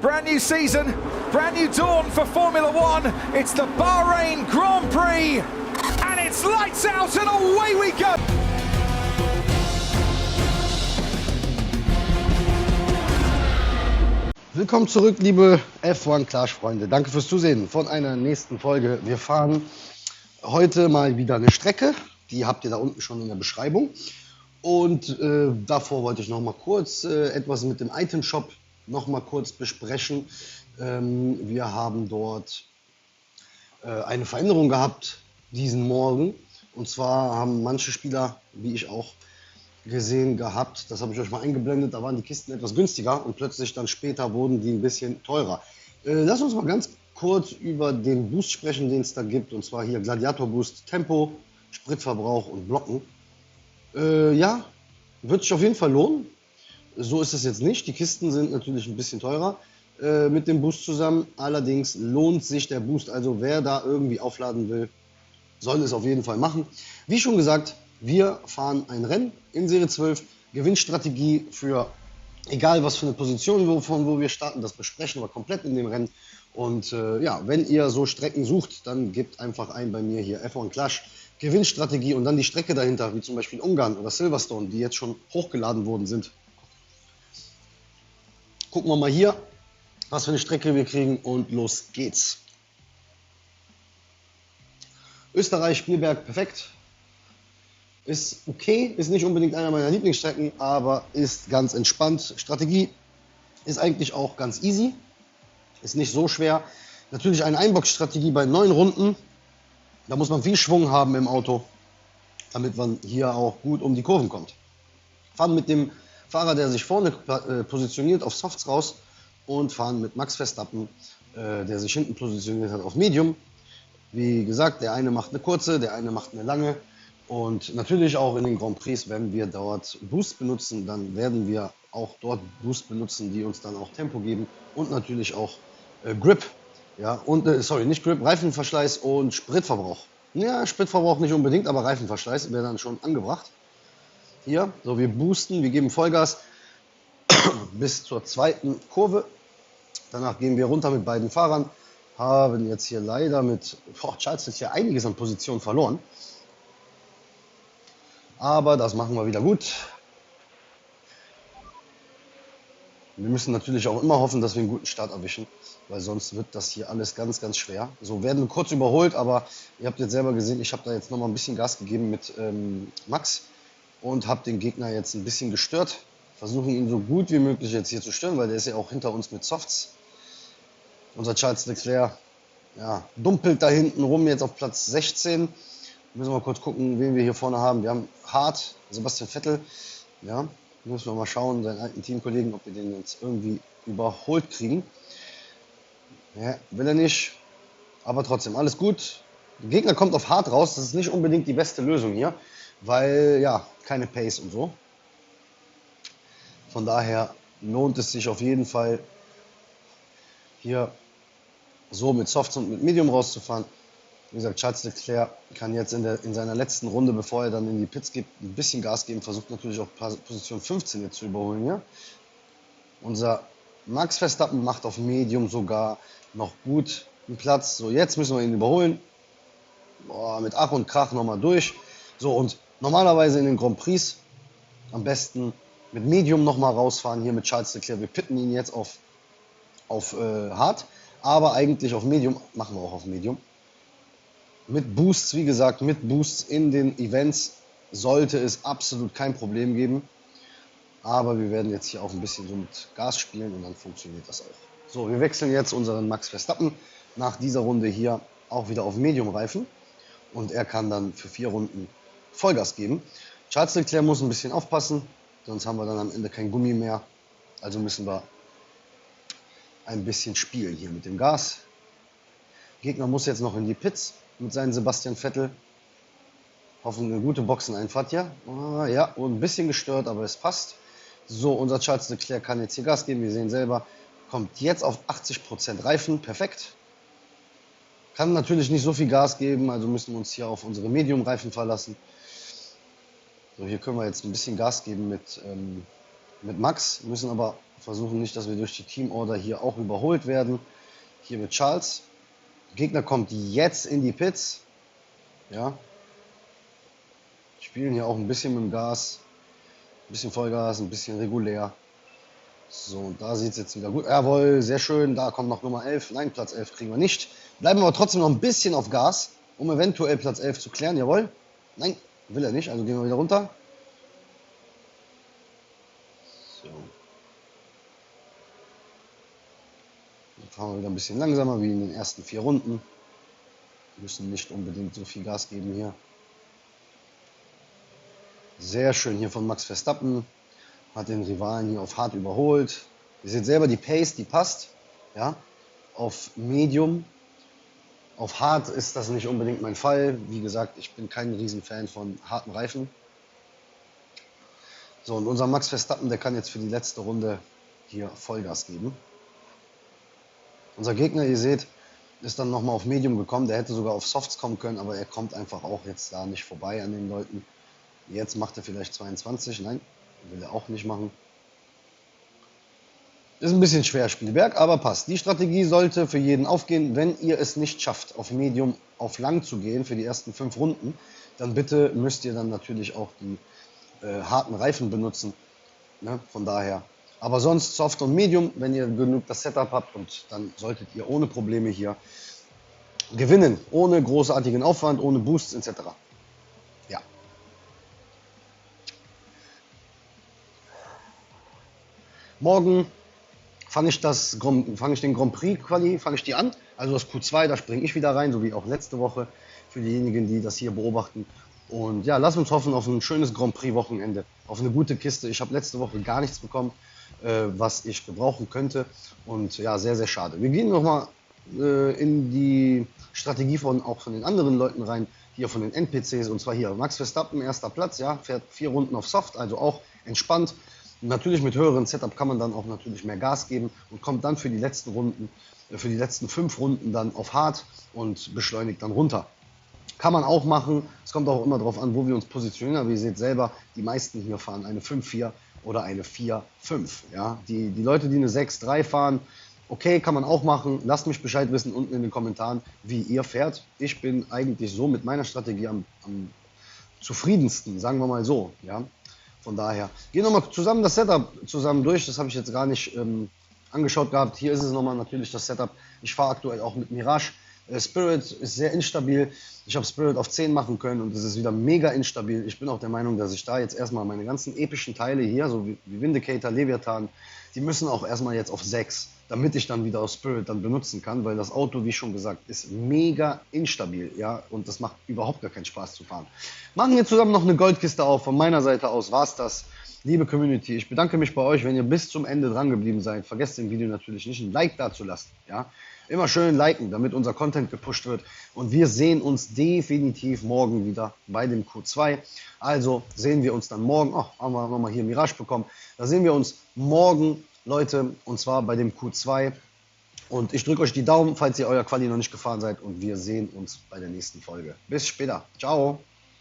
Brand new season, brand new dawn for Formula One. It's the Bahrain Grand Prix, and it's lights out and away we go. Willkommen zurück, liebe F1 Clash-Freunde. Danke fürs Zusehen von einer nächsten Folge. Wir fahren heute mal wieder eine Strecke. Die habt ihr da unten schon in der Beschreibung. Und davor wollte ich noch mal kurz etwas mit dem Item Shop noch mal kurz besprechen. Wir haben dort eine Veränderung gehabt diesen Morgen. Und zwar haben manche Spieler, wie ich auch, gesehen gehabt, das habe ich euch mal eingeblendet, da waren die Kisten etwas günstiger und plötzlich dann später wurden die ein bisschen teurer. Lass uns mal ganz kurz über den Boost sprechen, den es da gibt. Und zwar hier Gladiator Boost, Tempo, Spritverbrauch und Blocken. Ja, wird sich auf jeden Fall lohnen. So ist es jetzt nicht. Die Kisten sind natürlich ein bisschen teurer mit dem Boost zusammen. Allerdings lohnt sich der Boost. Also wer da irgendwie aufladen will, soll es auf jeden Fall machen. Wie schon gesagt, wir fahren ein Rennen in Serie 12. Gewinnstrategie für egal was für eine Position, von wo wir starten, das besprechen wir komplett in dem Rennen. Und ja, wenn ihr so Strecken sucht, dann gebt einfach ein bei mir hier F1 Clash Gewinnstrategie und dann die Strecke dahinter, wie zum Beispiel Ungarn oder Silverstone, die jetzt schon hochgeladen worden sind. Gucken wir mal hier, was für eine Strecke wir kriegen und los geht's. Österreich, Spielberg, perfekt. Ist okay, ist nicht unbedingt einer meiner Lieblingsstrecken, aber ist ganz entspannt. Strategie ist eigentlich auch ganz easy, ist nicht so schwer. Natürlich eine Einbox-Strategie bei 9 Runden. Da muss man viel Schwung haben im Auto, damit man hier auch gut um die Kurven kommt. Fahren mit dem Fahrer, der sich vorne positioniert, auf Softs raus und fahren mit Max Verstappen, der sich hinten positioniert hat, auf Medium. Wie gesagt, der eine macht eine kurze, der eine macht eine lange. Und natürlich auch in den Grand Prix, wenn wir dort Boost benutzen, dann werden wir auch dort Boost benutzen, die uns dann auch Tempo geben und natürlich auch Grip. Ja, und sorry, nicht Grip, Reifenverschleiß und Spritverbrauch. Ja, Spritverbrauch nicht unbedingt, aber Reifenverschleiß wäre dann schon angebracht. Hier, so wir boosten, wir geben Vollgas bis zur zweiten Kurve. Danach gehen wir runter mit beiden Fahrern. Haben jetzt hier leider mit Charles hat hier einiges an Positionen verloren. Aber das machen wir wieder gut. Wir müssen natürlich auch immer hoffen, dass wir einen guten Start erwischen, weil sonst wird das hier alles ganz, ganz schwer. So, werden wir kurz überholt, aber ihr habt jetzt selber gesehen, ich habe da jetzt noch mal ein bisschen Gas gegeben mit Max und habe den Gegner jetzt ein bisschen gestört. Versuchen ihn so gut wie möglich jetzt hier zu stören, weil der ist ja auch hinter uns mit Softs. Unser Charles Leclerc, ja, dumpelt da hinten rum jetzt auf Platz 16. Müssen wir mal kurz gucken, wen wir hier vorne haben. Wir haben Hart, Sebastian Vettel. Ja, müssen wir mal schauen, seinen alten Teamkollegen, ob wir den jetzt irgendwie überholt kriegen. Ja, will er nicht. Aber trotzdem, alles gut. Der Gegner kommt auf Hart raus. Das ist nicht unbedingt die beste Lösung hier, weil ja, keine Pace und so. Von daher lohnt es sich auf jeden Fall, hier so mit Softs und mit Medium rauszufahren. Wie gesagt, Charles Leclerc kann jetzt in seiner letzten Runde, bevor er dann in die Pits geht, ein bisschen Gas geben. Versucht natürlich auch Position 15 jetzt zu überholen hier. Unser Max Verstappen macht auf Medium sogar noch gut einen Platz. So, jetzt müssen wir ihn überholen. Boah, mit Ach und Krach nochmal durch. So, und normalerweise in den Grand Prix am besten mit Medium nochmal rausfahren. Hier mit Charles Leclerc. Wir pitten ihn jetzt auf Hard, aber eigentlich auf Medium. Machen wir auch auf Medium. Mit Boosts, wie gesagt, mit Boosts in den Events sollte es absolut kein Problem geben. Aber wir werden jetzt hier auch ein bisschen so mit Gas spielen und dann funktioniert das auch. So, wir wechseln jetzt unseren Max Verstappen nach dieser Runde hier auch wieder auf Medium-Reifen. Und er kann dann für 4 Runden Vollgas geben. Charles Leclerc muss ein bisschen aufpassen, sonst haben wir dann am Ende kein Gummi mehr. Also müssen wir ein bisschen spielen hier mit dem Gas. Gegner muss jetzt noch in die Pits mit seinem Sebastian Vettel. Hoffen eine gute Boxeneinfahrt, ja. Ja, und ein bisschen gestört, aber es passt. So, unser Charles Leclerc kann jetzt hier Gas geben. Wir sehen selber, kommt jetzt auf 80% Reifen. Perfekt. Kann natürlich nicht so viel Gas geben, also müssen wir uns hier auf unsere Medium-Reifen verlassen. So, hier können wir jetzt ein bisschen Gas geben mit mit Max, müssen aber versuchen nicht, dass wir durch die Teamorder hier auch überholt werden. Hier mit Charles. Gegner kommt jetzt in die Pits. Ja. Spielen hier auch ein bisschen mit dem Gas. Ein bisschen Vollgas, ein bisschen regulär. So, und da sieht es jetzt wieder gut. Jawohl, sehr schön. Da kommt noch Nummer 11. Nein, Platz 11 kriegen wir nicht. Bleiben aber trotzdem noch ein bisschen auf Gas, um eventuell Platz 11 zu klären. Jawohl. Nein, will er nicht. Also gehen wir wieder runter. So. Dann fahren wir wieder ein bisschen langsamer wie in den ersten 4 Runden. Wir müssen nicht unbedingt so viel Gas geben hier. Sehr schön hier von Max Verstappen. Hat den Rivalen hier auf hart überholt. Ihr seht selber die Pace, die passt. Ja, auf Medium. Auf hart ist das nicht unbedingt mein Fall. Wie gesagt, ich bin kein Riesenfan von harten Reifen. So, und unser Max Verstappen, der kann jetzt für die letzte Runde hier Vollgas geben. Unser Gegner, ihr seht, ist dann nochmal auf Medium gekommen. Der hätte sogar auf Softs kommen können, aber er kommt einfach auch jetzt da nicht vorbei an den Leuten. Jetzt macht er vielleicht 22. Nein, will er auch nicht machen. Ist ein bisschen schwer Spielberg, aber passt. Die Strategie sollte für jeden aufgehen. Wenn ihr es nicht schafft, auf Medium auf lang zu gehen für die ersten 5 Runden, dann bitte müsst ihr dann natürlich auch die harten Reifen benutzen. Ne? Von daher. Aber sonst Soft und Medium, wenn ihr genug das Setup habt, und dann solltet ihr ohne Probleme hier gewinnen. Ohne großartigen Aufwand, ohne Boosts etc. Ja. Morgen fange ich den Grand Prix Quali, fange ich die an. Also das Q2, da springe ich wieder rein, so wie auch letzte Woche für diejenigen, die das hier beobachten. Und ja, lass uns hoffen auf ein schönes Grand Prix Wochenende, auf eine gute Kiste. Ich habe letzte Woche gar nichts bekommen, was ich gebrauchen könnte. Und ja, sehr, sehr schade. Wir gehen nochmal in die Strategie auch von den anderen Leuten rein, hier von den NPCs. Und zwar hier Max Verstappen, erster Platz, ja, fährt 4 Runden auf Soft, also auch entspannt. Natürlich mit höherem Setup kann man dann auch natürlich mehr Gas geben und kommt dann für die letzten Runden, für die letzten 5 Runden dann auf hart und beschleunigt dann runter. Kann man auch machen. Es kommt auch immer darauf an, wo wir uns positionieren. Aber ihr seht selber, die meisten hier fahren eine 5-4 oder eine 4-5. Ja? Die Leute, die eine 6-3 fahren, okay, kann man auch machen. Lasst mich Bescheid wissen unten in den Kommentaren, wie ihr fährt. Ich bin eigentlich so mit meiner Strategie am zufriedensten, sagen wir mal so. Ja? Von daher, gehen wir mal zusammen das Setup durch. Das habe ich jetzt gar nicht angeschaut gehabt. Hier ist es nochmal natürlich das Setup. Ich fahre aktuell auch mit Mirage. Spirit ist sehr instabil. Ich habe Spirit auf 10 machen können und es ist wieder mega instabil. Ich bin auch der Meinung, dass ich da jetzt erstmal meine ganzen epischen Teile hier, so wie Vindicator, Leviathan, die müssen auch erstmal jetzt auf 6, damit ich dann wieder auf Spirit dann benutzen kann, weil das Auto, wie schon gesagt, ist mega instabil, ja, und das macht überhaupt gar keinen Spaß zu fahren. Machen wir zusammen noch eine Goldkiste auf. Von meiner Seite aus war es das. Liebe Community, ich bedanke mich bei euch, wenn ihr bis zum Ende dran geblieben seid. Vergesst dem Video natürlich nicht, ein Like dazulassen, ja. Immer schön liken, damit unser Content gepusht wird. Und wir sehen uns definitiv morgen wieder bei dem Q2. Also sehen wir uns dann morgen. Oh, haben wir nochmal hier Mirage bekommen. Da sehen wir uns morgen, Leute, und zwar bei dem Q2. Und ich drücke euch die Daumen, falls ihr euer Quali noch nicht gefahren seid. Und wir sehen uns bei der nächsten Folge. Bis später. Ciao.